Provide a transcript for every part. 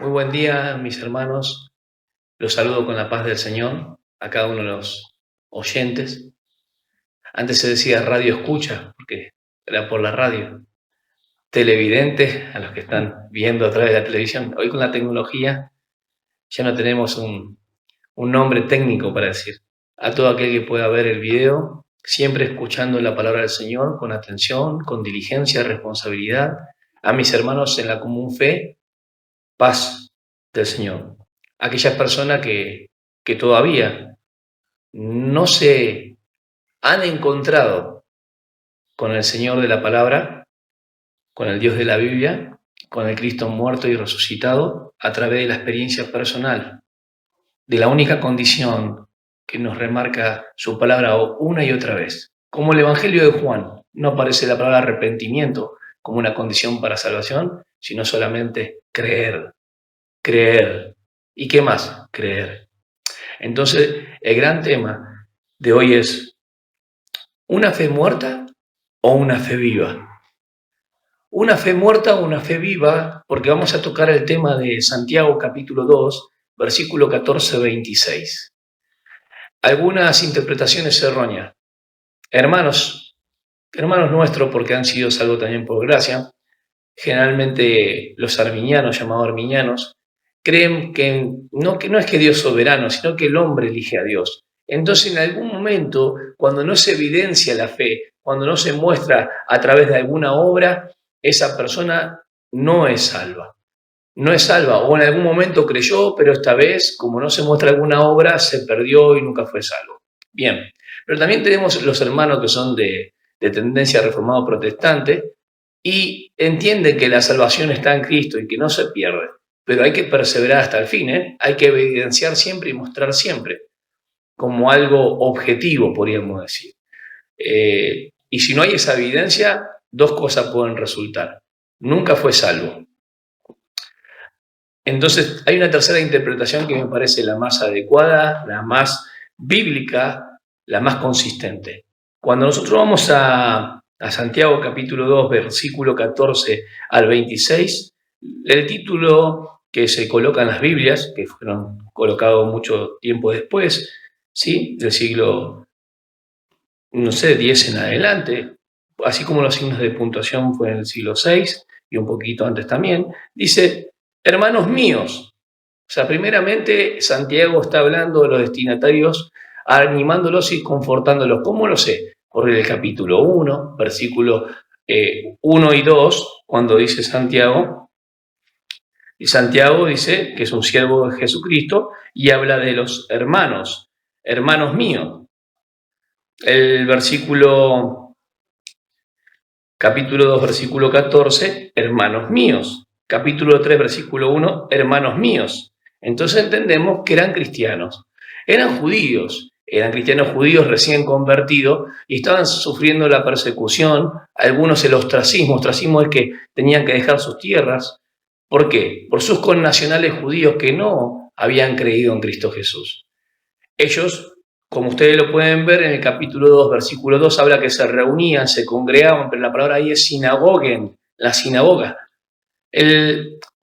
Muy buen día, mis hermanos. Los saludo con la paz del Señor a cada uno de los oyentes. Antes se decía radio escucha, porque era por la radio. Televidentes, a los que están viendo a través de la televisión. Hoy con la tecnología ya no tenemos un nombre técnico para decir. A todo aquel que pueda ver el video, siempre escuchando la palabra del Señor con atención, con diligencia, responsabilidad. A mis hermanos en la común fe, paz del Señor. Aquellas personas que todavía no se han encontrado con el Señor de la palabra, con el Dios de la Biblia, con el Cristo muerto y resucitado, a través de la experiencia personal, de la única condición que nos remarca su palabra una y otra vez. Como el Evangelio de Juan, no aparece la palabra arrepentimiento como una condición para salvación, sino solamente creer. Creer. ¿Y qué más? Creer. Entonces, el gran tema de hoy es ¿una fe muerta o una fe viva? Una fe muerta o una fe viva, porque vamos a tocar el tema de Santiago capítulo 2, versículo 14-26. Algunas interpretaciones erróneas. Hermanos nuestros, porque han sido salvos también por gracia, generalmente los arminianos, llamados arminianos, creen que no es que Dios es soberano, sino que el hombre elige a Dios. Entonces, en algún momento, cuando no se evidencia la fe, cuando no se muestra a través de alguna obra, esa persona no es salva. No es salva, o en algún momento creyó, pero esta vez, como no se muestra alguna obra, se perdió y nunca fue salvo. Bien, pero también tenemos los hermanos que son de tendencia reformado protestante y entienden que la salvación está en Cristo y que no se pierde. Pero hay que perseverar hasta el fin, ¿eh? Hay que evidenciar siempre y mostrar siempre, como algo objetivo, podríamos decir. Y si no hay esa evidencia, dos cosas pueden resultar. Nunca fue salvo. Entonces, hay una tercera interpretación que me parece la más adecuada, la más bíblica, la más consistente. Cuando nosotros vamos a Santiago capítulo 2, versículo 14 al 26, el título que se coloca en las Biblias, que fueron colocados mucho tiempo después, ¿sí? Del siglo, no sé, 10 en adelante, así como los signos de puntuación fue en el siglo 6 y un poquito antes también, dice, hermanos míos. O sea, primeramente Santiago está hablando de los destinatarios, animándolos y confortándolos. ¿Cómo lo sé? Por el capítulo 1, versículo 1 y 2, cuando dice Santiago, y Santiago dice que es un siervo de Jesucristo y habla de los hermanos, hermanos míos. El capítulo 2, versículo 14, hermanos míos. Capítulo 3, versículo 1, hermanos míos. Entonces entendemos que eran cristianos. Eran judíos, eran cristianos judíos recién convertidos y estaban sufriendo la persecución, algunos el ostracismo. Ostracismo es que tenían que dejar sus tierras. ¿Por qué? Por sus connacionales judíos que no habían creído en Cristo Jesús. Ellos, como ustedes lo pueden ver en el capítulo 2, versículo 2, habla que se reunían, se congregaban, pero la palabra ahí es sinagoguen, la sinagoga.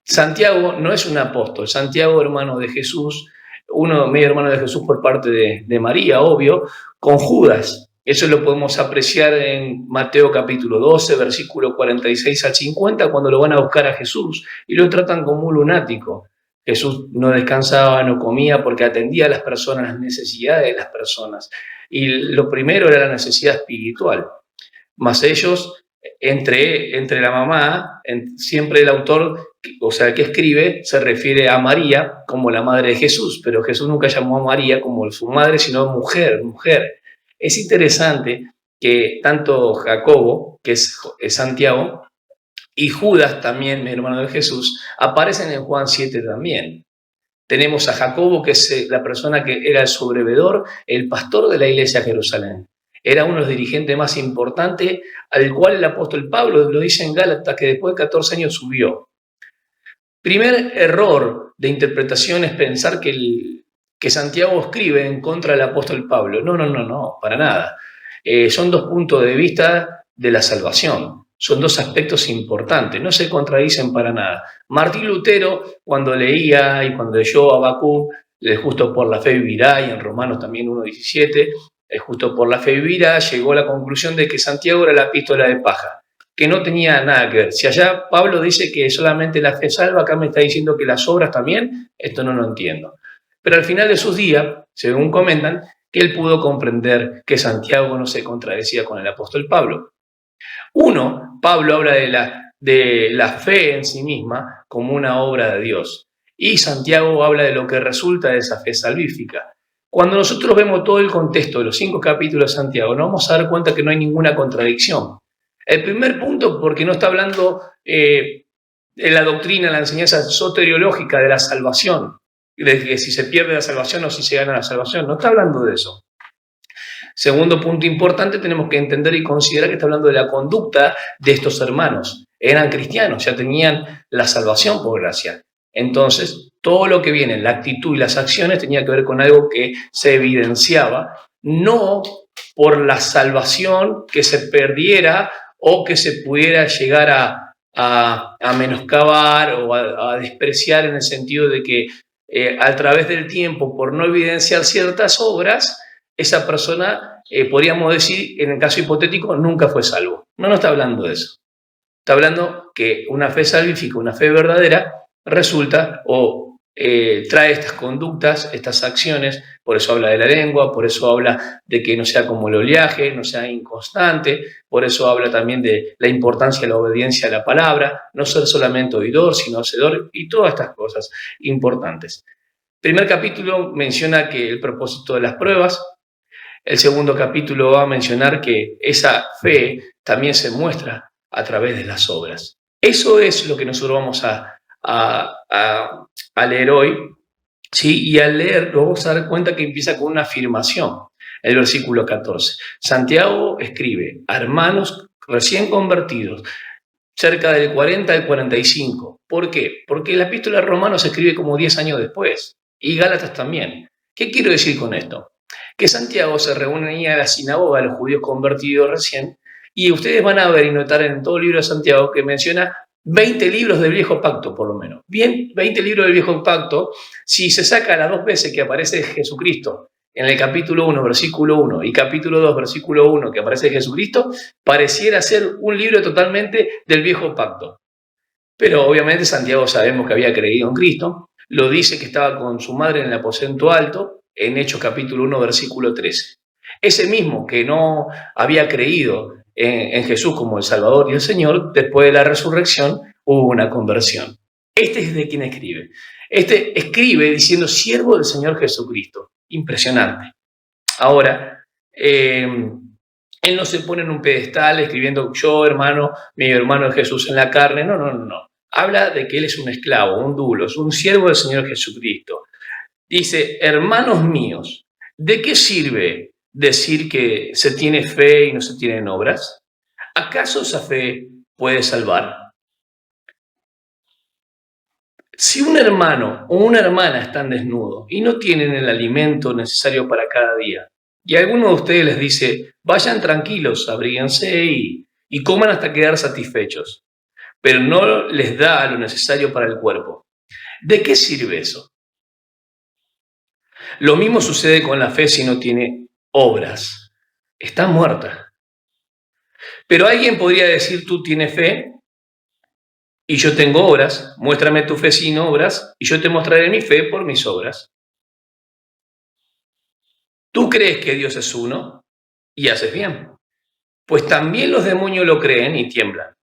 Santiago no es un apóstol, Santiago, hermano de Jesús, uno medio hermano de Jesús por parte de María, obvio, con Judas. Eso lo podemos apreciar en Mateo capítulo 12, versículo 46 al 50, cuando lo van a buscar a Jesús y lo tratan como un lunático. Jesús no descansaba, no comía porque atendía a las personas, las necesidades de las personas. Y lo primero era la necesidad espiritual. Más ellos, entre la mamá, siempre el autor, o sea, el que escribe, se refiere a María como la madre de Jesús, pero Jesús nunca llamó a María como su madre, sino mujer. Es interesante que tanto Jacobo, que es Santiago, y Judas, también mi hermano de Jesús, aparecen en Juan 7 también. Tenemos a Jacobo, que es la persona que era el sobrevedor, el pastor de la iglesia de Jerusalén. Era uno de los dirigentes más importantes, al cual el apóstol Pablo lo dice en Gálatas, que después de 14 años subió. Primer error de interpretación es pensar que Santiago escribe en contra del apóstol Pablo. No, para nada. Son dos puntos de vista de la salvación. son dos aspectos importantes, no se contradicen para nada. Martín Lutero, cuando leía y cuando leyó a Habacuc, justo por la fe vivirá, y en Romanos también 1:17, justo por la fe vivirá, llegó a la conclusión de que Santiago era la epístola de paja, que no tenía nada que ver. Si allá Pablo dice que solamente la fe salva, acá me está diciendo que las obras también, esto no lo entiendo. Pero al final de sus días, según comentan, que él pudo comprender que Santiago no se contradecía con el apóstol Pablo. Pablo habla de la fe en sí misma como una obra de Dios. Y Santiago habla de lo que resulta de esa fe salvífica. Cuando nosotros vemos todo el contexto de los 5 capítulos de Santiago, nos vamos a dar cuenta que no hay ninguna contradicción. El primer punto, porque no está hablando de la doctrina, la enseñanza soteriológica de la salvación, de que si se pierde la salvación o si se gana la salvación, no está hablando de eso. Segundo punto importante, tenemos que entender y considerar que está hablando de la conducta de estos hermanos. Eran cristianos, ya tenían la salvación por gracia. Entonces, todo lo que viene, la actitud y las acciones, tenía que ver con algo que se evidenciaba, no por la salvación que se perdiera o que se pudiera llegar a menoscabar o a despreciar, en el sentido de que a través del tiempo, por no evidenciar ciertas obras, esa persona, podríamos decir, en el caso hipotético, nunca fue salvo. No está hablando de eso. Está hablando que una fe salvífica, una fe verdadera, resulta o trae estas conductas, estas acciones. Por eso habla de la lengua, por eso habla de que no sea como el oleaje, no sea inconstante, por eso habla también de la importancia de la obediencia a la palabra, no ser solamente oidor, sino hacedor, y todas estas cosas importantes. El primer capítulo menciona que el propósito de las pruebas. El segundo capítulo va a mencionar que esa fe también se muestra a través de las obras. Eso es lo que nosotros vamos a leer hoy, ¿sí? Y al leer nos vamos a dar cuenta que empieza con una afirmación. El versículo 14. Santiago escribe: hermanos recién convertidos, cerca del 40 al 45. ¿Por qué? Porque la epístola de Romanos se escribe como 10 años después, y Gálatas también. ¿Qué quiero decir con esto? Que Santiago se reunía en la sinagoga de los judíos convertidos recién, y ustedes van a ver y notar en todo el libro de Santiago que menciona 20 libros del Viejo Pacto, por lo menos. Bien, 20 libros del Viejo Pacto, si se saca las 2 veces que aparece Jesucristo, en el capítulo 1, versículo 1, y capítulo 2, versículo 1, que aparece Jesucristo, pareciera ser un libro totalmente del Viejo Pacto. Pero obviamente Santiago sabemos que había creído en Cristo, lo dice que estaba con su madre en el aposento alto, en Hechos capítulo 1, versículo 13. Ese mismo que no había creído en Jesús como el Salvador y el Señor, después de la resurrección hubo una conversión. Este es de quien escribe. Este escribe diciendo siervo del Señor Jesucristo. Impresionante. Ahora, él no se pone en un pedestal escribiendo yo, hermano, mi hermano es Jesús en la carne. No. Habla de que él es un esclavo, un dulos, un siervo del Señor Jesucristo. Dice, hermanos míos, ¿de qué sirve decir que se tiene fe y no se tienen obras? ¿Acaso esa fe puede salvar? Si un hermano o una hermana están desnudos y no tienen el alimento necesario para cada día, y alguno de ustedes les dice, vayan tranquilos, abríguense y coman hasta quedar satisfechos, pero no les da lo necesario para el cuerpo, ¿de qué sirve eso? Lo mismo sucede con la fe si no tiene obras. Está muerta. Pero alguien podría decir, tú tienes fe y yo tengo obras. Muéstrame tu fe sin obras y yo te mostraré mi fe por mis obras. Tú crees que Dios es uno y haces bien. Pues también los demonios lo creen y tiemblan.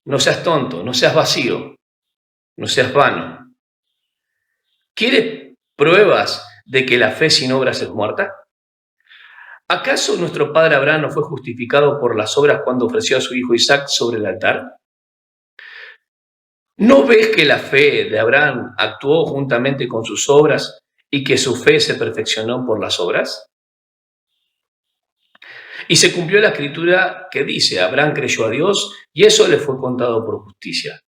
No seas tonto, no seas vacío, no seas vano. ¿Quieres pruebas de que la fe sin obras es muerta? ¿Acaso nuestro padre Abraham no fue justificado por las obras cuando ofreció a su hijo Isaac sobre el altar? ¿No ves que la fe de Abraham actuó juntamente con sus obras y que su fe se perfeccionó por las obras? Y se cumplió la escritura que dice, Abraham creyó a Dios y eso le fue contado por justicia,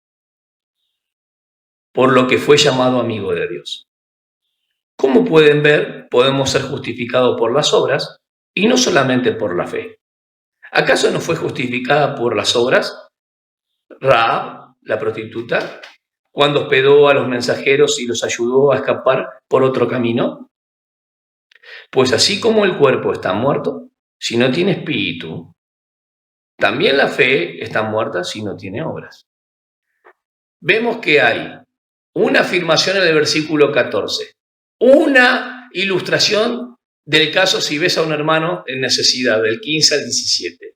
por lo que fue llamado amigo de Dios. Como pueden ver, podemos ser justificados por las obras y no solamente por la fe. ¿Acaso no fue justificada por las obras Rahab, la prostituta, cuando hospedó a los mensajeros y los ayudó a escapar por otro camino? Pues así como el cuerpo está muerto, si no tiene espíritu, también la fe está muerta si no tiene obras. Vemos que hay una afirmación en el versículo 14, una ilustración del caso si ves a un hermano en necesidad, del 15 al 17.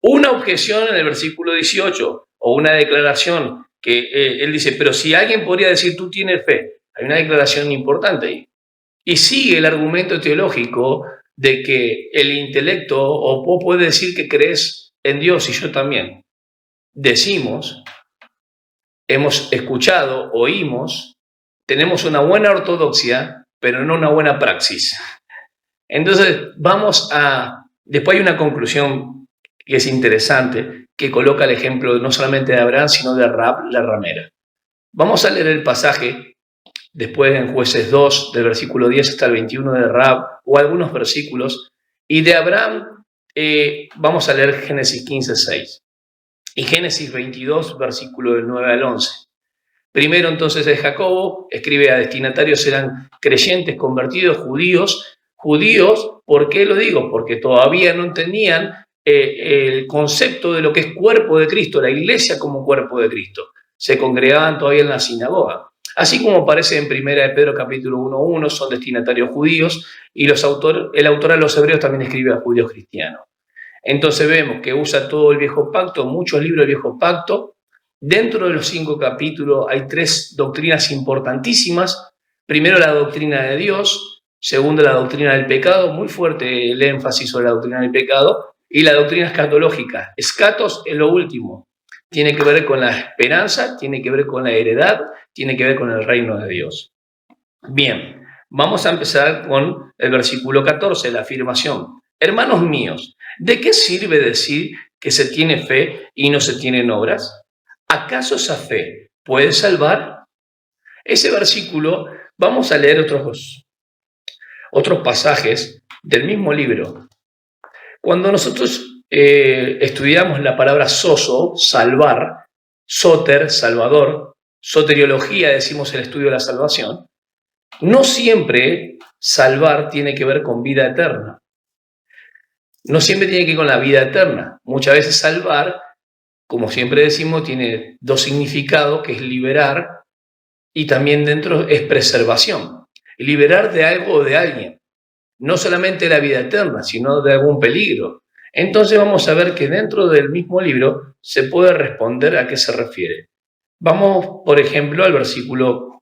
Una objeción en el versículo 18, o una declaración que él dice, pero si alguien podría decir, tú tienes fe, hay una declaración importante ahí. Y sigue el argumento teológico de que el intelecto, o vos puedes decir que crees en Dios y yo también. Decimos, hemos escuchado, oímos, tenemos una buena ortodoxia, pero no una buena praxis. Entonces, después hay una conclusión que es interesante, que coloca el ejemplo no solamente de Abraham, sino de Rahab, la ramera. Vamos a leer el pasaje después en Jueces 2, del versículo 10 hasta el 21 de Rahab, o algunos versículos, y de Abraham vamos a leer Génesis 15, 6, y Génesis 22, versículo del 9 al 11. Primero entonces de Jacobo, escribe a destinatarios, eran creyentes, convertidos, judíos. ¿Por qué lo digo? Porque todavía no tenían el concepto de lo que es cuerpo de Cristo, la iglesia como cuerpo de Cristo. Se congregaban todavía en la sinagoga. Así como aparece en 1 de Pedro capítulo 1:1, son destinatarios judíos, y el autor a los hebreos también escribe a judíos cristianos. Entonces vemos que usa todo el viejo pacto, muchos libros del viejo pacto. Dentro de los 5 capítulos hay 3 doctrinas importantísimas. Primero, la doctrina de Dios. Segundo, la doctrina del pecado, muy fuerte el énfasis sobre la doctrina del pecado. Y la doctrina escatológica. Escatos es lo último. Tiene que ver con la esperanza, tiene que ver con la heredad, tiene que ver con el reino de Dios. Bien, vamos a empezar con el versículo 14, la afirmación. Hermanos míos, ¿de qué sirve decir que se tiene fe y no se tienen obras? ¿Acaso esa fe puede salvar? Ese versículo, vamos a leer otros pasajes del mismo libro. Cuando nosotros estudiamos la palabra sozo, salvar, soter, salvador, soteriología, decimos el estudio de la salvación, no siempre salvar tiene que ver con vida eterna. No siempre tiene que ver con la vida eterna. Muchas veces salvar, como siempre decimos, tiene 2 significados, que es liberar, y también dentro es preservación. Liberar de algo o de alguien. No solamente de la vida eterna, sino de algún peligro. Entonces vamos a ver que dentro del mismo libro se puede responder a qué se refiere. Vamos, por ejemplo, al versículo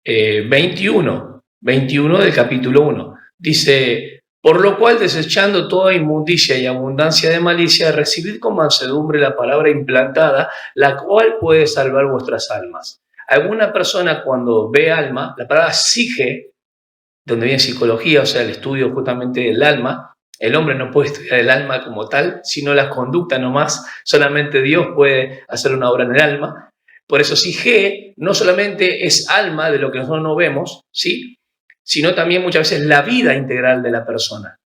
21 del capítulo 1. Dice, por lo cual, desechando toda inmundicia y abundancia de malicia, recibid con mansedumbre la palabra implantada, la cual puede salvar vuestras almas. Alguna persona cuando ve alma, la palabra psique, donde viene psicología, o sea, el estudio justamente del alma, el hombre no puede estudiar el alma como tal, sino la conducta nomás, solamente Dios puede hacer una obra en el alma. Por eso psique no solamente es alma de lo que nosotros no vemos, ¿sí?, sino también muchas veces la vida integral de la persona.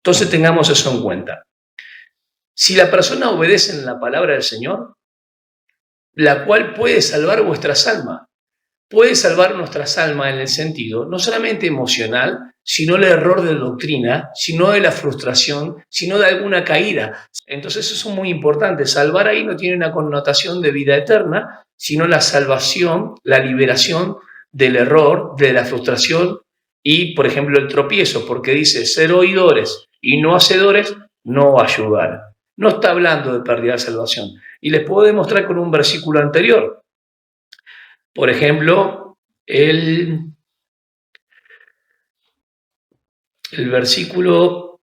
Entonces tengamos eso en cuenta. Si la persona obedece en la palabra del Señor, la cual puede salvar vuestras almas, puede salvar nuestras almas en el sentido no solamente emocional, sino el error de doctrina, sino de la frustración, sino de alguna caída. Entonces eso es muy importante. Salvar ahí no tiene una connotación de vida eterna, sino la salvación, la liberación del error, de la frustración y, por ejemplo, el tropiezo, porque dice ser oidores y no hacedores no va a ayudar. No está hablando de pérdida de salvación. Y les puedo demostrar con un versículo anterior. Por ejemplo, el versículo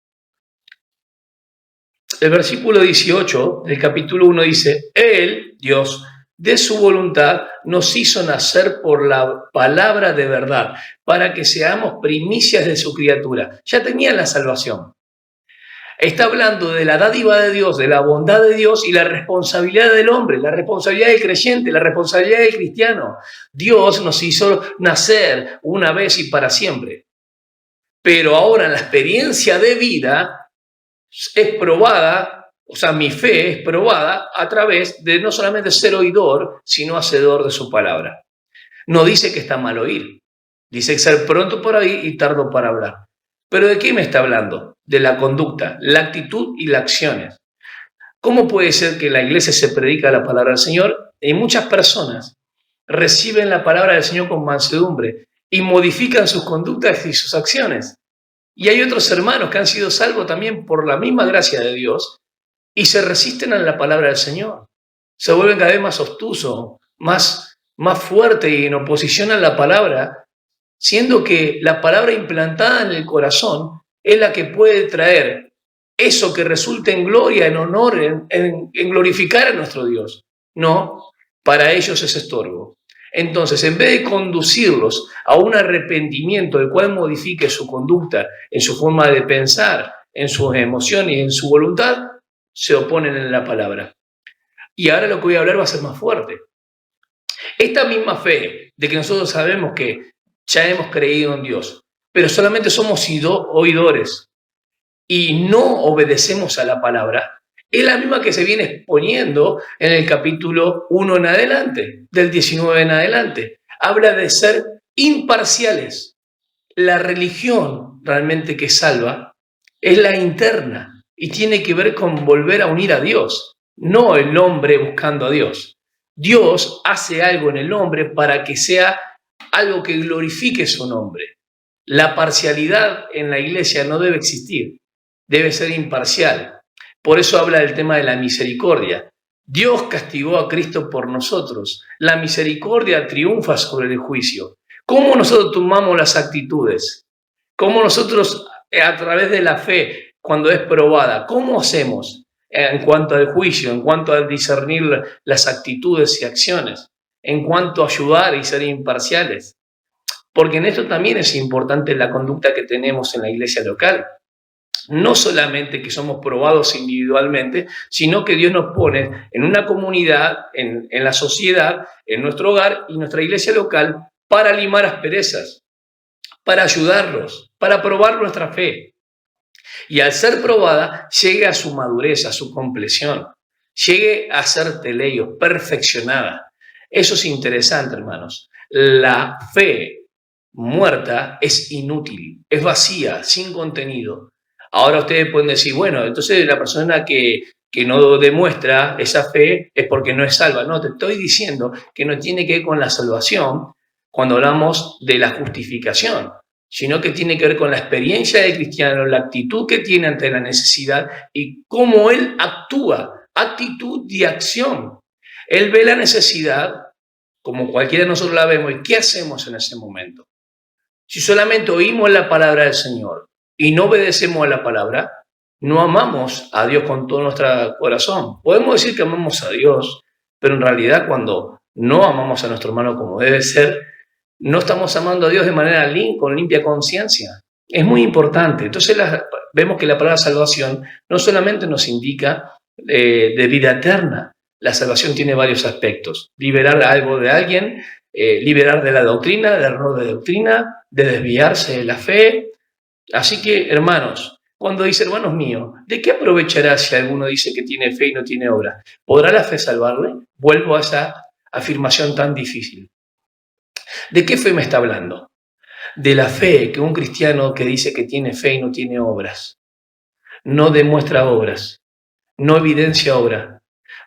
18 del capítulo 1 dice, Él, Dios, de su voluntad nos hizo nacer por la palabra de verdad, para que seamos primicias de su criatura. Ya tenían la salvación. Está hablando de la dádiva de Dios, de la bondad de Dios y la responsabilidad del hombre, la responsabilidad del creyente, la responsabilidad del cristiano. Dios nos hizo nacer una vez y para siempre. Pero ahora en la experiencia de vida, es probada, o sea, mi fe es probada a través de no solamente ser oidor, sino hacedor de su palabra. No dice que está mal oír, dice ser pronto para oír y tardo para hablar. ¿Pero de qué me está hablando? De la conducta, la actitud y las acciones. ¿Cómo puede ser que en la iglesia se predica la palabra del Señor y muchas personas reciben la palabra del Señor con mansedumbre y modifican sus conductas y sus acciones? Y hay otros hermanos que han sido salvos también por la misma gracia de Dios y se resisten a la palabra del Señor. Se vuelven cada vez más obtusos, más fuertes y en oposición a la palabra, siendo que la palabra implantada en el corazón es la que puede traer eso que resulte en gloria, en honor, en glorificar a nuestro Dios. No, para ellos es estorbo. Entonces, en vez de conducirlos a un arrepentimiento, el cual modifique su conducta, en su forma de pensar, en sus emociones y en su voluntad, se oponen en la palabra. Y ahora lo que voy a hablar va a ser más fuerte. Esta misma fe de que nosotros sabemos que ya hemos creído en Dios, pero solamente somos oidores y no obedecemos a la palabra, es la misma que se viene exponiendo en el capítulo 1 en adelante, del 19 en adelante. Habla de ser imparciales. La religión realmente que salva es la interna y tiene que ver con volver a unir a Dios, no el hombre buscando a Dios. Dios hace algo en el hombre para que sea algo que glorifique su nombre. La parcialidad en la iglesia no debe existir, debe ser imparcial. Por eso habla del tema de la misericordia. Dios castigó a Cristo por nosotros. La misericordia triunfa sobre el juicio. ¿Cómo nosotros tomamos las actitudes? ¿Cómo nosotros, a través de la fe, cuando es probada, cómo hacemos en cuanto al juicio, en cuanto a discernir las actitudes y acciones, en cuanto a ayudar y ser imparciales? Porque en esto también es importante la conducta que tenemos en la iglesia local. No solamente que somos probados individualmente, sino que Dios nos pone en una comunidad, en la sociedad, en nuestro hogar y nuestra iglesia local para limar asperezas, para ayudarlos, para probar nuestra fe. Y al ser probada, llegue a su madurez, a su compleción, llegue a ser teleio, perfeccionada. Eso es interesante, hermanos. La fe muerta es inútil, es vacía, sin contenido. Ahora ustedes pueden decir, bueno, entonces la persona que no demuestra esa fe es porque no es salva. No, te estoy diciendo que no tiene que ver con la salvación cuando hablamos de la justificación, sino que tiene que ver con la experiencia del cristiano, la actitud que tiene ante la necesidad y cómo él actúa, actitud y acción. Él ve la necesidad como cualquiera de nosotros la vemos y ¿qué hacemos en ese momento? Si solamente oímos la palabra del Señor y no obedecemos a la palabra, no amamos a Dios con todo nuestro corazón. Podemos decir que amamos a Dios, pero en realidad cuando no amamos a nuestro hermano como debe ser, no estamos amando a Dios de manera con limpia conciencia. Es muy importante. Entonces vemos que la palabra salvación no solamente nos indica de vida eterna. La salvación tiene varios aspectos. Liberar algo de alguien, liberar de la doctrina, del error de doctrina, de desviarse de la fe. Así que, hermanos, cuando dice, hermanos míos, ¿de qué aprovechará si alguno dice que tiene fe y no tiene obra? ¿Podrá la fe salvarle? Vuelvo a esa afirmación tan difícil. ¿De qué fe me está hablando? De la fe que un cristiano que dice que tiene fe y no tiene obras, no demuestra obras, no evidencia obra.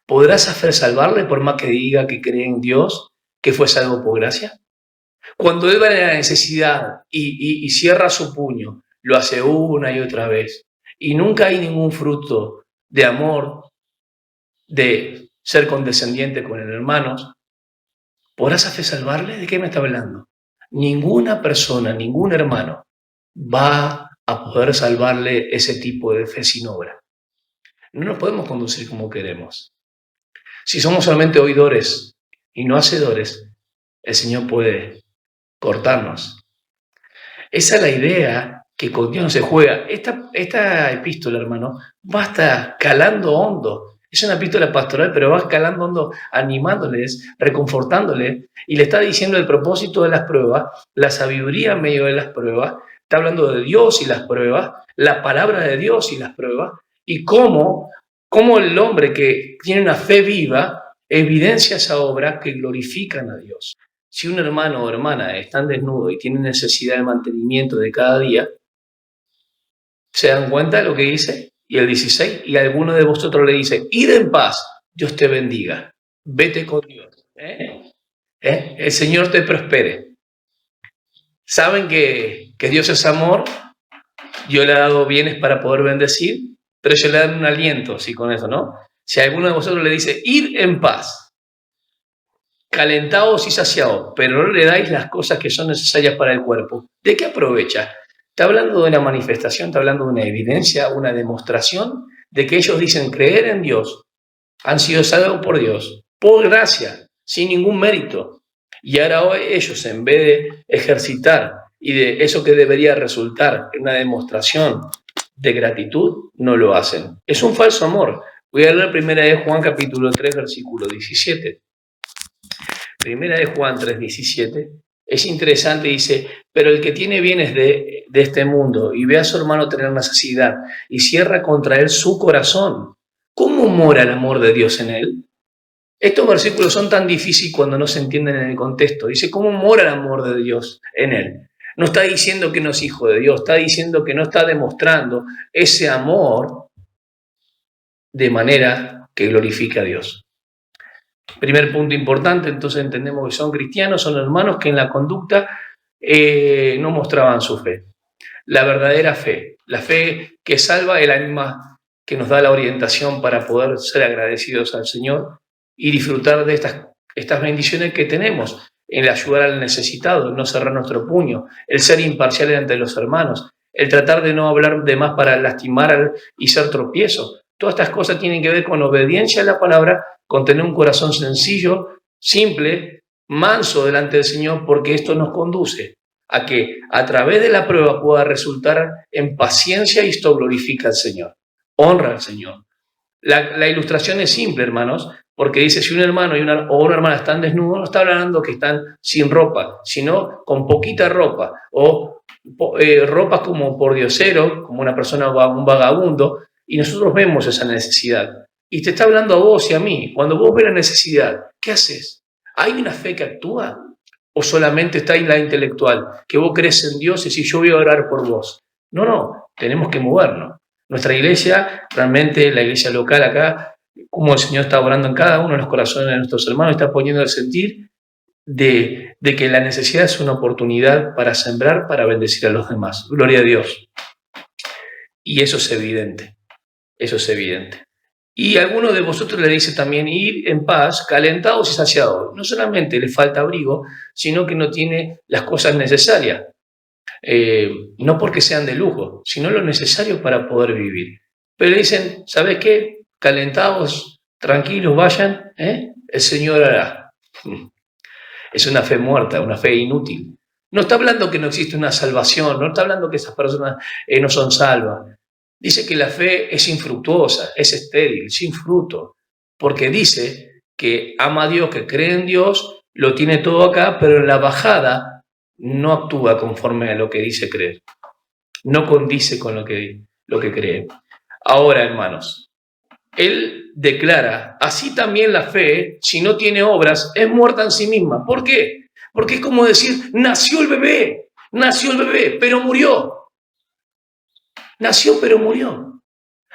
¿Podrá esa fe salvarle por más que diga que cree en Dios, que fue salvo por gracia? Cuando él va en la necesidad y cierra su puño, lo hace una y otra vez, y nunca hay ningún fruto de amor, de ser condescendiente con el hermano, ¿podrá esa fe salvarle? ¿De qué me está hablando? Ninguna persona, ningún hermano va a poder salvarle ese tipo de fe sin obra. No nos podemos conducir como queremos. Si somos solamente oidores y no hacedores, el Señor puede cortarnos. Esa es la idea que con Dios no se juega. Esta epístola, hermano, va a estar calando hondo. Es una epístola pastoral, pero va calando hondo, animándoles, reconfortándoles, y le está diciendo el propósito de las pruebas, la sabiduría en medio de las pruebas, está hablando de Dios y las pruebas, la palabra de Dios y las pruebas, y cómo el hombre que tiene una fe viva evidencia esa obra que glorifican a Dios. Si un hermano o hermana están desnudos y tienen necesidad de mantenimiento de cada día, ¿se dan cuenta de lo que dice? Y el 16, y alguno de vosotros le dice, id en paz, Dios te bendiga, vete con Dios. El Señor te prospere. Saben que Dios es amor, Dios le ha dado bienes para poder bendecir, pero ellos le dan un aliento, así con eso, ¿no? Si alguno de vosotros le dice, id en paz, calentaos y saciaos, pero no le dais las cosas que son necesarias para el cuerpo, ¿de qué aprovecha? Está hablando de una manifestación, está hablando de una evidencia, una demostración de que ellos dicen creer en Dios, han sido salvos por Dios, por gracia, sin ningún mérito. Y ahora hoy ellos, en vez de ejercitar y de eso que debería resultar en una demostración de gratitud, no lo hacen. Es un falso amor. Voy a leer primera de Juan capítulo 3, versículo 17. Primera de Juan 3, 17. Es interesante, dice, pero el que tiene bienes de este mundo y ve a su hermano tener necesidad y cierra contra él su corazón, ¿cómo mora el amor de Dios en él? Estos versículos son tan difíciles cuando no se entienden en el contexto. Dice, ¿cómo mora el amor de Dios en él? No está diciendo que no es hijo de Dios, está diciendo que no está demostrando ese amor de manera que glorifique a Dios. Primer punto importante, entonces entendemos que son cristianos, son hermanos que en la conducta no mostraban su fe. La verdadera fe, la fe que salva el alma, que nos da la orientación para poder ser agradecidos al Señor y disfrutar de estas bendiciones que tenemos, el ayudar al necesitado, el no cerrar nuestro puño, el ser imparcial entre los hermanos, el tratar de no hablar de más para lastimar y ser tropiezo. Todas estas cosas tienen que ver con obediencia a la palabra, con tener un corazón sencillo, simple, manso delante del Señor, porque esto nos conduce a que a través de la prueba pueda resultar en paciencia y esto glorifica al Señor, honra al Señor. La ilustración es simple, hermanos, porque dice, si un hermano o una hermana están desnudos, no está hablando que están sin ropa, sino con poquita ropa, o ropa como por diosero, como una persona, un vagabundo, y nosotros vemos esa necesidad. Y te está hablando a vos y a mí. Cuando vos ves la necesidad, ¿qué haces? ¿Hay una fe que actúa? ¿O solamente está ahí la intelectual? Que vos crees en Dios y si yo voy a orar por vos. No, tenemos que movernos. Nuestra iglesia, realmente la iglesia local acá, como el Señor está obrando en cada uno de los corazones de nuestros hermanos, está poniendo el sentir de que la necesidad es una oportunidad para sembrar, para bendecir a los demás. Gloria a Dios. Y eso es evidente. Eso es evidente. Y alguno de vosotros le dice también, ir en paz, calentados y saciados. No solamente le falta abrigo, sino que no tiene las cosas necesarias. No porque sean de lujo, sino lo necesario para poder vivir. Pero le dicen, ¿sabes qué? Calentados, tranquilos, vayan, el Señor hará. Es una fe muerta, una fe inútil. No está hablando que no existe una salvación, no está hablando que esas personas no son salvas. Dice que la fe es infructuosa, es estéril, sin fruto, porque dice que ama a Dios, que cree en Dios, lo tiene todo acá, pero en la bajada no actúa conforme a lo que dice creer. No condice con lo que cree. Ahora, hermanos, él declara, así también la fe, si no tiene obras, es muerta en sí misma. ¿Por qué? Porque es como decir, nació el bebé, pero murió. Nació, pero murió.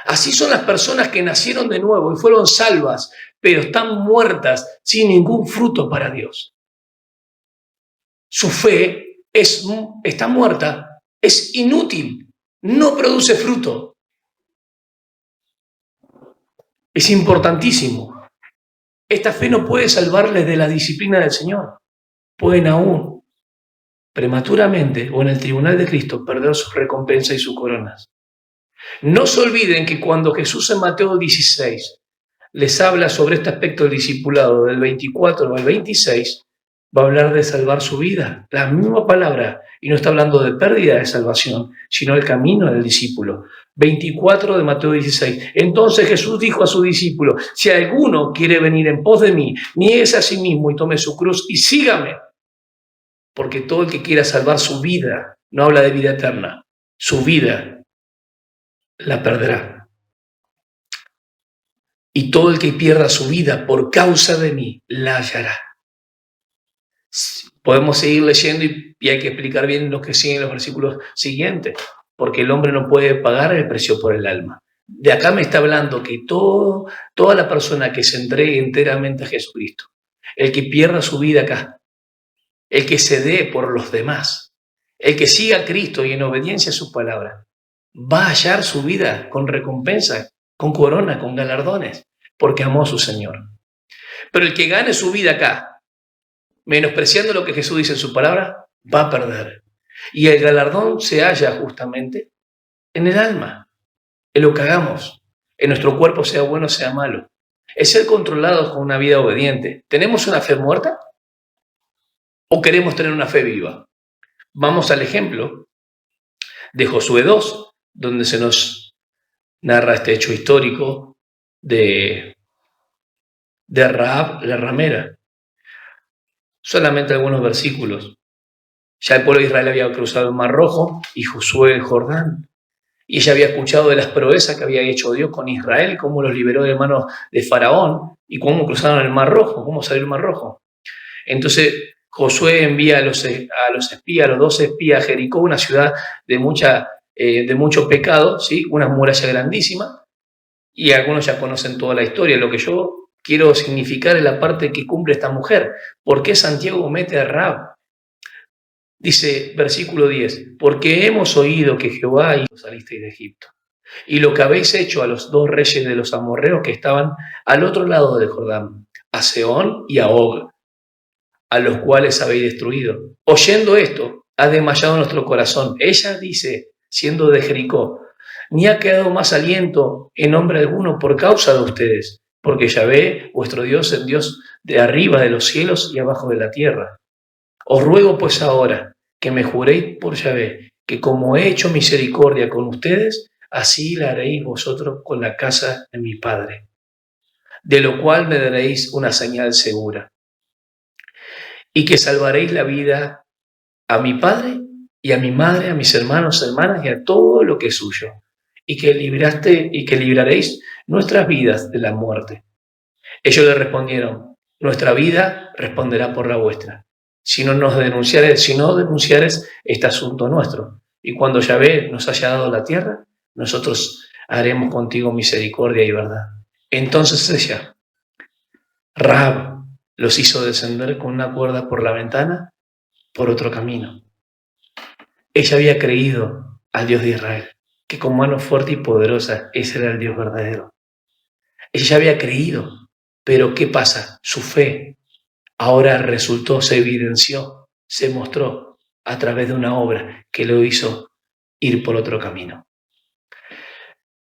Así son las personas que nacieron de nuevo y fueron salvas, pero están muertas sin ningún fruto para Dios. Su fe está muerta, es inútil, no produce fruto. Es importantísimo. Esta fe no puede salvarles de la disciplina del Señor. Pueden aún, prematuramente o en el tribunal de Cristo, perder su recompensa y sus coronas. No se olviden que cuando Jesús en Mateo 16 les habla sobre este aspecto del discipulado, del 24 al 26, va a hablar de salvar su vida, la misma palabra, y no está hablando de pérdida de salvación, sino el camino del discípulo. 24 de Mateo 16. Entonces Jesús dijo a su discípulo, si alguno quiere venir en pos de mí, niéguese a sí mismo y tome su cruz y sígame. Porque todo el que quiera salvar su vida, no habla de vida eterna, su vida la perderá. y todo el que pierda su vida por causa de mí, la hallará. Podemos seguir leyendo y hay que explicar bien lo que siguen los versículos siguientes, porque el hombre no puede pagar el precio por el alma. De acá me está hablando que toda la persona que se entregue enteramente a Jesucristo, el que pierda su vida acá, el que se dé por los demás, el que siga a Cristo y en obediencia a su palabra, va a hallar su vida con recompensa, con corona, con galardones, porque amó a su Señor. Pero el que gane su vida acá, menospreciando lo que Jesús dice en su palabra, va a perder. Y el galardón se halla justamente en el alma, en lo que hagamos, en nuestro cuerpo, sea bueno o sea malo. Es ser controlados con una vida obediente. ¿Tenemos una fe muerta o queremos tener una fe viva? Vamos al ejemplo de Josué 2, donde se nos narra este hecho histórico de Rahab la ramera. Solamente algunos versículos. Ya el pueblo de Israel había cruzado el Mar Rojo y Josué el Jordán. Y ella había escuchado de las proezas que había hecho Dios con Israel, cómo los liberó de manos de Faraón y cómo cruzaron el Mar Rojo, cómo salió el Mar Rojo. Entonces Josué envía a los espías, a los 12 espías a Jericó, una ciudad de mucho pecado, ¿sí? Una muralla grandísima, y algunos ya conocen toda la historia. Lo que yo quiero significar es la parte que cumple esta mujer. ¿Por qué Santiago mete a Rahab? Dice, versículo 10, porque hemos oído que Jehová hizo salisteis de Egipto, y lo que habéis hecho a los 2 reyes de los amorreos que estaban al otro lado del Jordán, a Sehón y a Og, a los cuales habéis destruido. Oyendo esto, ha desmayado nuestro corazón. Ella dice, siendo de Jericó, ni ha quedado más aliento en hombre alguno por causa de ustedes, porque Yahvé, vuestro Dios, es Dios de arriba de los cielos y abajo de la tierra. Os ruego pues ahora que me juréis por Yahvé, que como he hecho misericordia con ustedes, así la haréis vosotros con la casa de mi padre, de lo cual me daréis una señal segura, y que salvaréis la vida a mi padre y a mi madre, a mis hermanos, hermanas y a todo lo que es suyo, y que libraréis nuestras vidas de la muerte. Ellos le respondieron, nuestra vida responderá por la vuestra. Si no denunciares este asunto nuestro. Y cuando Yahvé nos haya dado la tierra, nosotros haremos contigo misericordia y verdad. Entonces ella, Rahab, los hizo descender con una cuerda por la ventana por otro camino. Ella había creído al Dios de Israel, que con mano fuerte y poderosa ese era el Dios verdadero. Ella había creído, pero ¿qué pasa? Su fe ahora resultó, se evidenció, se mostró a través de una obra que lo hizo ir por otro camino.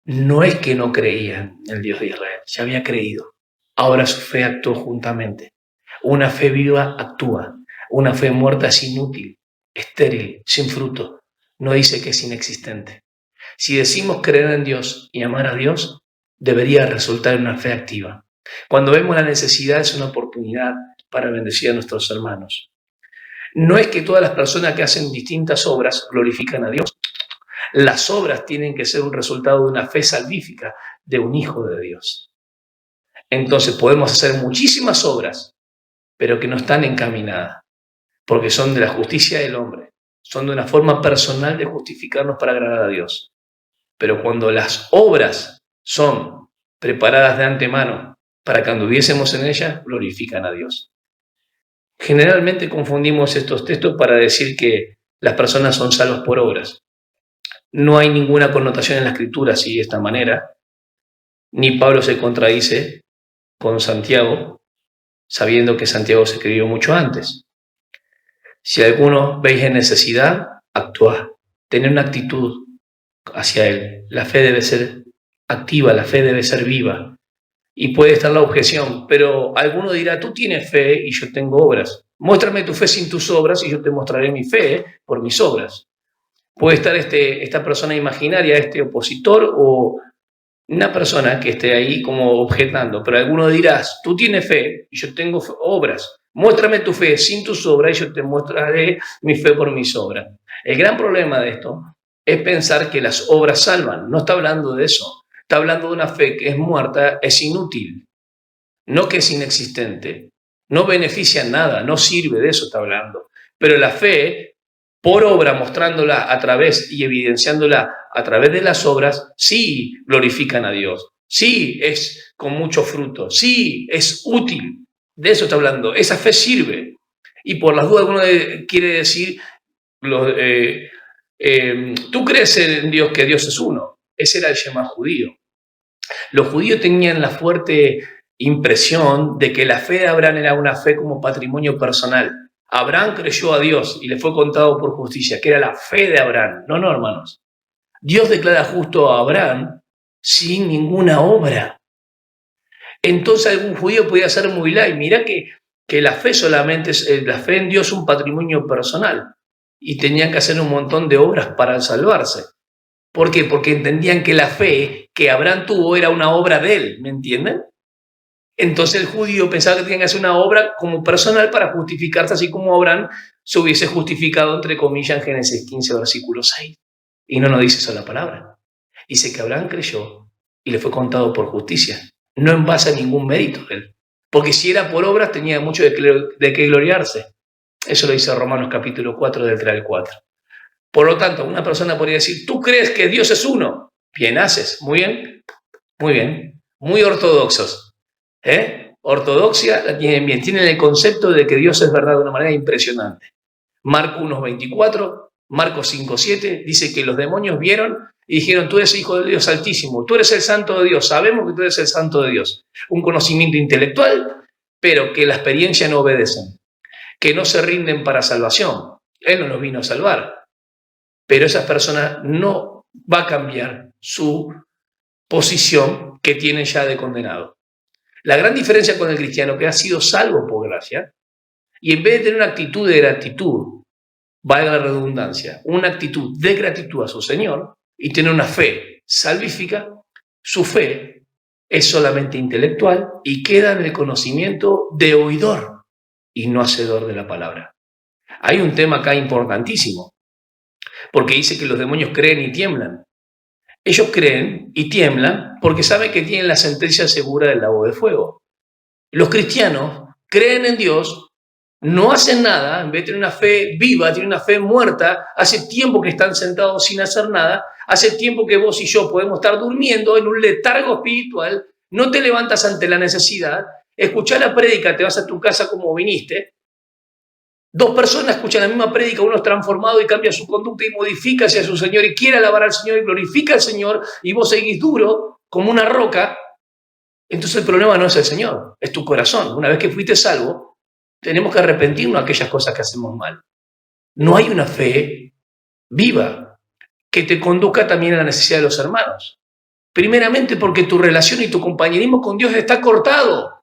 No es que no creía en el Dios de Israel, ya había creído. Ahora su fe actuó juntamente. Una fe viva actúa, una fe muerta es inútil, estéril, sin fruto. No dice que es inexistente. Si decimos creer en Dios y amar a Dios, debería resultar en una fe activa. Cuando vemos la necesidad es una oportunidad para bendecir a nuestros hermanos. No es que todas las personas que hacen distintas obras glorifican a Dios. Las obras tienen que ser un resultado de una fe salvífica de un hijo de Dios. Entonces podemos hacer muchísimas obras, pero que no están encaminadas, porque son de la justicia del hombre, son de una forma personal de justificarnos para agradar a Dios. Pero cuando las obras son preparadas de antemano para que anduviésemos en ellas, glorifican a Dios. Generalmente confundimos estos textos para decir que las personas son salvas por obras. No hay ninguna connotación en la Escritura así de esta manera, ni Pablo se contradice con Santiago, sabiendo que Santiago se escribió mucho antes. Si alguno veis en necesidad, actuad, tened una actitud hacia él. La fe debe ser activa, la fe debe ser viva. Y puede estar la objeción, pero alguno dirá, tú tienes fe y yo tengo obras. Muéstrame tu fe sin tus obras y yo te mostraré mi fe por mis obras. Puede estar esta persona imaginaria, este opositor o una persona que esté ahí como objetando, pero alguno dirás, tú tienes fe y yo tengo obras. Muéstrame tu fe sin tus obras y yo te mostraré mi fe por mis obras. El gran problema de esto es pensar que las obras salvan. No está hablando de eso. Está hablando de una fe que es muerta, es inútil, no que es inexistente, no beneficia en nada, no sirve, de eso está hablando. Pero la fe, por obra, mostrándola a través y evidenciándola a través de las obras, sí glorifican a Dios, sí es con mucho fruto, sí es útil. De eso está hablando. Esa fe sirve. Y por las dudas, uno quiere decir, tú crees en Dios, que Dios es uno. Ese era el Shema judío. Los judíos tenían la fuerte impresión de que la fe de Abraham era una fe como patrimonio personal. Abraham creyó a Dios y le fue contado por justicia, que era la fe de Abraham. No, hermanos. Dios declara justo a Abraham sin ninguna obra. Entonces algún judío podía ser muy light. Mirá que la fe solamente es, la fe en Dios es un patrimonio personal. Y tenían que hacer un montón de obras para salvarse. ¿Por qué? Porque entendían que la fe que Abraham tuvo era una obra de él, ¿me entienden? Entonces el judío pensaba que tenía que hacer una obra como personal para justificarse, así como Abraham se hubiese justificado, entre comillas, en Génesis 15, versículo 6. Y no nos dice eso la palabra. Dice que Abraham creyó y le fue contado por justicia, no en base a ningún mérito de él. Porque si era por obras tenía mucho de qué gloriarse. Eso lo dice Romanos capítulo 4, del 3 al 4. Por lo tanto, una persona podría decir, ¿tú crees que Dios es uno? Bien haces, muy bien, muy ortodoxos. Ortodoxia la tienen bien, tienen el concepto de que Dios es verdad de una manera impresionante. Marcos 1:24, Marcos 5:7, dice que los demonios vieron y dijeron, tú eres hijo de Dios altísimo, tú eres el santo de Dios, sabemos que tú eres el santo de Dios. Un conocimiento intelectual, pero que la experiencia no obedecen, que no se rinden para salvación. Él no los vino a salvar. Pero esas personas no va a cambiar su posición que tienen ya de condenado. La gran diferencia con el cristiano que ha sido salvo por gracia, y en vez de tener una actitud de gratitud, valga la redundancia, una actitud de gratitud a su Señor y tener una fe salvífica, su fe es solamente intelectual y queda en el conocimiento de oidor y no hacedor de la palabra. Hay un tema acá importantísimo, porque dice que los demonios creen y tiemblan. Ellos creen y tiemblan porque saben que tienen la sentencia segura del lago de fuego. Los cristianos creen en Dios, no hacen nada, en vez de tener una fe viva, tienen una fe muerta. Hace tiempo que están sentados sin hacer nada, hace tiempo que vos y yo podemos estar durmiendo en un letargo espiritual, no te levantas ante la necesidad, escuchás la prédica, te vas a tu casa como viniste. Dos personas escuchan la misma prédica, uno es transformado y cambia su conducta y modifica hacia su Señor y quiere alabar al Señor y glorifica al Señor, y vos seguís duro como una roca. Entonces el problema no es el Señor, es tu corazón. Una vez que fuiste salvo, tenemos que arrepentirnos de aquellas cosas que hacemos mal. No hay una fe viva que te conduzca también a la necesidad de los hermanos. Primeramente porque tu relación y tu compañerismo con Dios está cortado.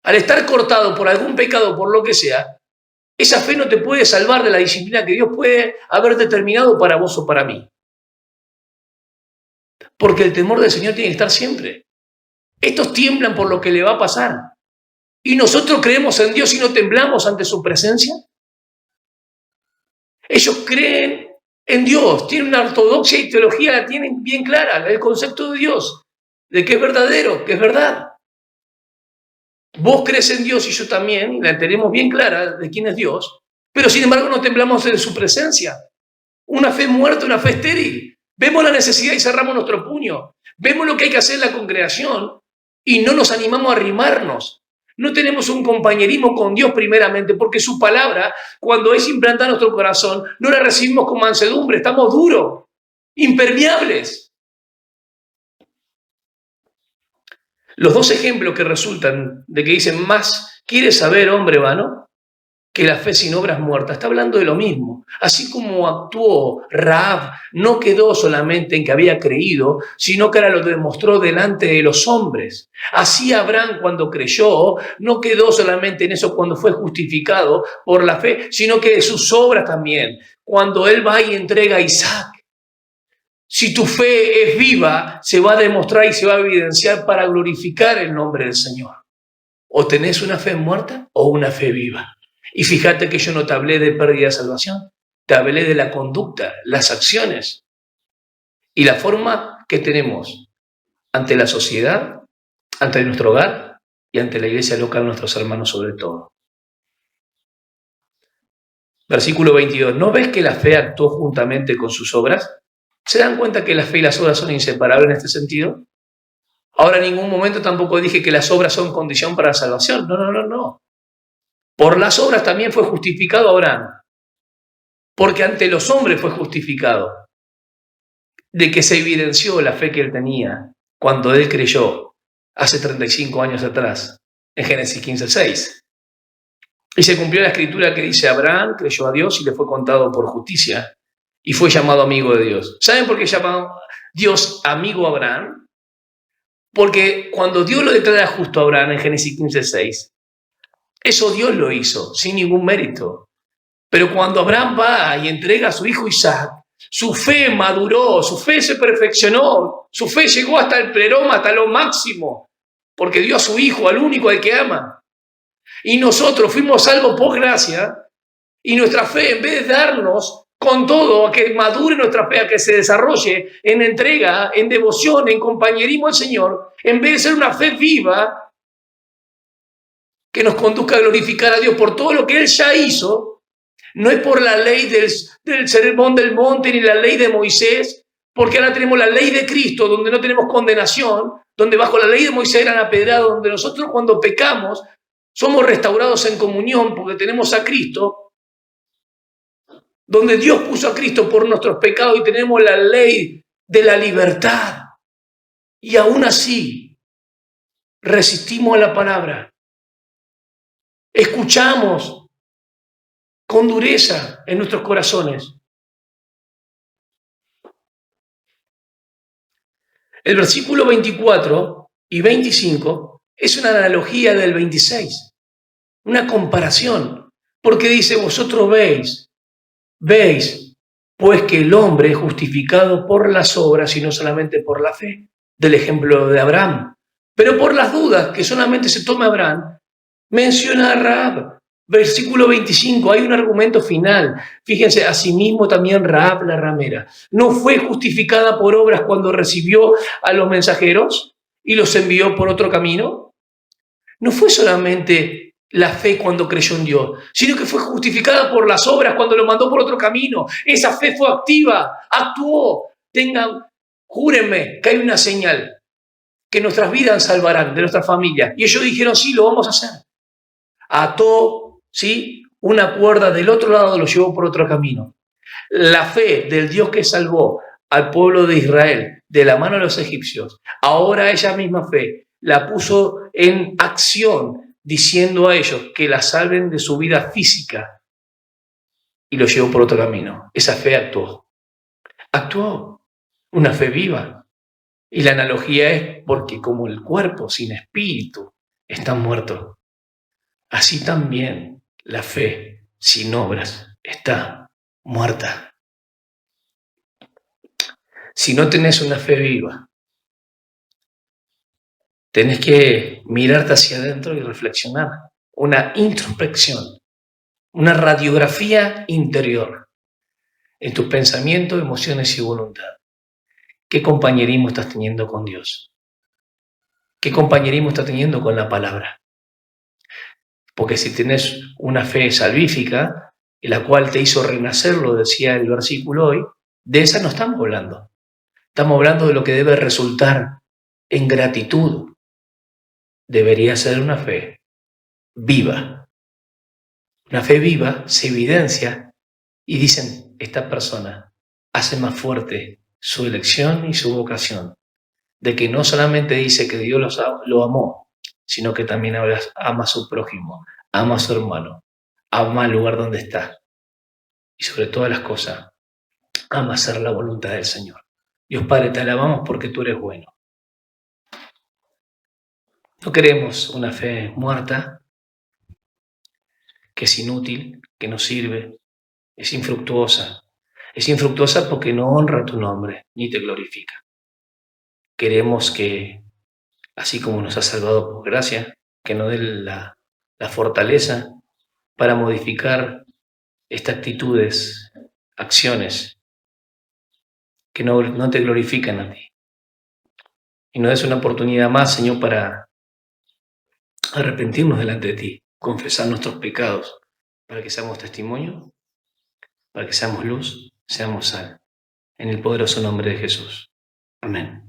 Al estar cortado por algún pecado, por lo que sea, esa fe no te puede salvar de la disciplina que Dios puede haber determinado para vos o para mí. Porque el temor del Señor tiene que estar siempre. Estos tiemblan por lo que le va a pasar. ¿Y nosotros creemos en Dios y no temblamos ante su presencia? Ellos creen en Dios, tienen una ortodoxia y teología, la tienen bien clara, el concepto de Dios, de que es verdadero, que es verdad. Vos crees en Dios y yo también, la tenemos bien clara de quién es Dios, pero sin embargo no temblamos en su presencia. Una fe muerta, una fe estéril. Vemos la necesidad y cerramos nuestro puño. Vemos lo que hay que hacer en la congregación y no nos animamos a arrimarnos. No tenemos un compañerismo con Dios primeramente, porque su palabra, cuando es implantada en nuestro corazón, no la recibimos con mansedumbre, estamos duros, impermeables. Los dos ejemplos que resultan de que dicen más, ¿quieres saber, hombre vano? Que la fe sin obras muerta. Está hablando de lo mismo. Así como actuó Rahab, no quedó solamente en que había creído, sino que ahora lo demostró delante de los hombres. Así Abraham, cuando creyó, no quedó solamente en eso cuando fue justificado por la fe, sino que de sus obras también. Cuando él va y entrega a Isaac. Si tu fe es viva, se va a demostrar y se va a evidenciar para glorificar el nombre del Señor. O tenés una fe muerta o una fe viva. Y fíjate que yo no te hablé de pérdida de salvación, te hablé de la conducta, las acciones y la forma que tenemos ante la sociedad, ante nuestro hogar y ante la iglesia local, nuestros hermanos sobre todo. Versículo 22. ¿No ves que la fe actuó juntamente con sus obras? ¿Se dan cuenta que la fe y las obras son inseparables en este sentido? Ahora, en ningún momento tampoco dije que las obras son condición para la salvación. No. Por las obras también fue justificado Abraham. Porque ante los hombres fue justificado. De que se evidenció la fe que él tenía cuando él creyó hace 35 años atrás, en Génesis 15:6. Y se cumplió la escritura que dice: Abraham creyó a Dios y le fue contado por justicia y fue llamado amigo de Dios. ¿Saben por qué llamó Dios amigo a Abraham? Porque cuando Dios lo declara justo a Abraham en Génesis 15:6, eso Dios lo hizo sin ningún mérito. Pero cuando Abraham va y entrega a su hijo Isaac, su fe maduró, su fe se perfeccionó, su fe llegó hasta el pleroma, hasta lo máximo, porque dio a su hijo, al único al que ama. Y nosotros fuimos salvos por gracia, y nuestra fe, en vez de darnos con todo a que madure nuestra fe, a que se desarrolle en entrega, en devoción, en compañerismo al Señor, en vez de ser una fe viva que nos conduzca a glorificar a Dios por todo lo que Él ya hizo, no es por la ley del sermón del monte ni la ley de Moisés, porque ahora tenemos la ley de Cristo, donde no tenemos condenación, donde bajo la ley de Moisés eran apedrados, donde nosotros cuando pecamos somos restaurados en comunión porque tenemos a Cristo, donde Dios puso a Cristo por nuestros pecados y tenemos la ley de la libertad. Y aún así resistimos a la palabra. Escuchamos con dureza en nuestros corazones. El versículo 24 y 25 es una analogía del 26, una comparación, porque dice: vosotros veis, pues que el hombre es justificado por las obras y no solamente por la fe, del ejemplo de Abraham. Pero por las dudas que solamente se toma Abraham, menciona a Rahab. Versículo 25, hay un argumento final. Fíjense, asimismo también Rahab la ramera no fue justificada por obras cuando recibió a los mensajeros y los envió por otro camino. No fue solamente la fe cuando creyó en Dios, sino que fue justificada por las obras cuando lo mandó por otro camino. Esa fe fue activa, actuó. Júrenme que hay una señal, que nuestras vidas salvarán de nuestra familia. Y ellos dijeron: sí, lo vamos a hacer. Ató, ¿sí?, una cuerda del otro lado, lo llevó por otro camino. La fe del Dios que salvó al pueblo de Israel de la mano de los egipcios, ahora ella misma fe la puso en acción, diciendo a ellos que la salven de su vida física, y lo llevó por otro camino. Esa fe actuó, una fe viva. Y la analogía es porque como el cuerpo sin espíritu está muerto, así también la fe sin obras está muerta. Si no tenés una fe viva, tenés que mirarte hacia adentro y reflexionar. Una introspección, una radiografía interior en tus pensamientos, emociones y voluntad. ¿Qué compañerismo estás teniendo con Dios? ¿Qué compañerismo estás teniendo con la palabra? Porque si tenés una fe salvífica, en la cual te hizo renacer, lo decía el versículo hoy, de esa no estamos hablando. Estamos hablando de lo que debe resultar en gratitud. Debería ser una fe viva. Una fe viva se evidencia y dicen: esta persona hace más fuerte su elección y su vocación, de que no solamente dice que Dios lo amó, sino que también ama a su prójimo, ama a su hermano, ama el lugar donde está. Y sobre todas las cosas, ama hacer la voluntad del Señor. Dios Padre, te alabamos porque tú eres bueno. No queremos una fe muerta, que es inútil, que no sirve, es infructuosa. Es infructuosa porque no honra tu nombre, ni te glorifica. Queremos que, así como nos has salvado por gracia, que nos dé la fortaleza para modificar estas actitudes, acciones que no te glorifican a ti. y nos des una oportunidad más, Señor, para arrepentirnos delante de ti, confesar nuestros pecados, para que seamos testimonio, para que seamos luz, seamos sal. En el poderoso nombre de Jesús. Amén.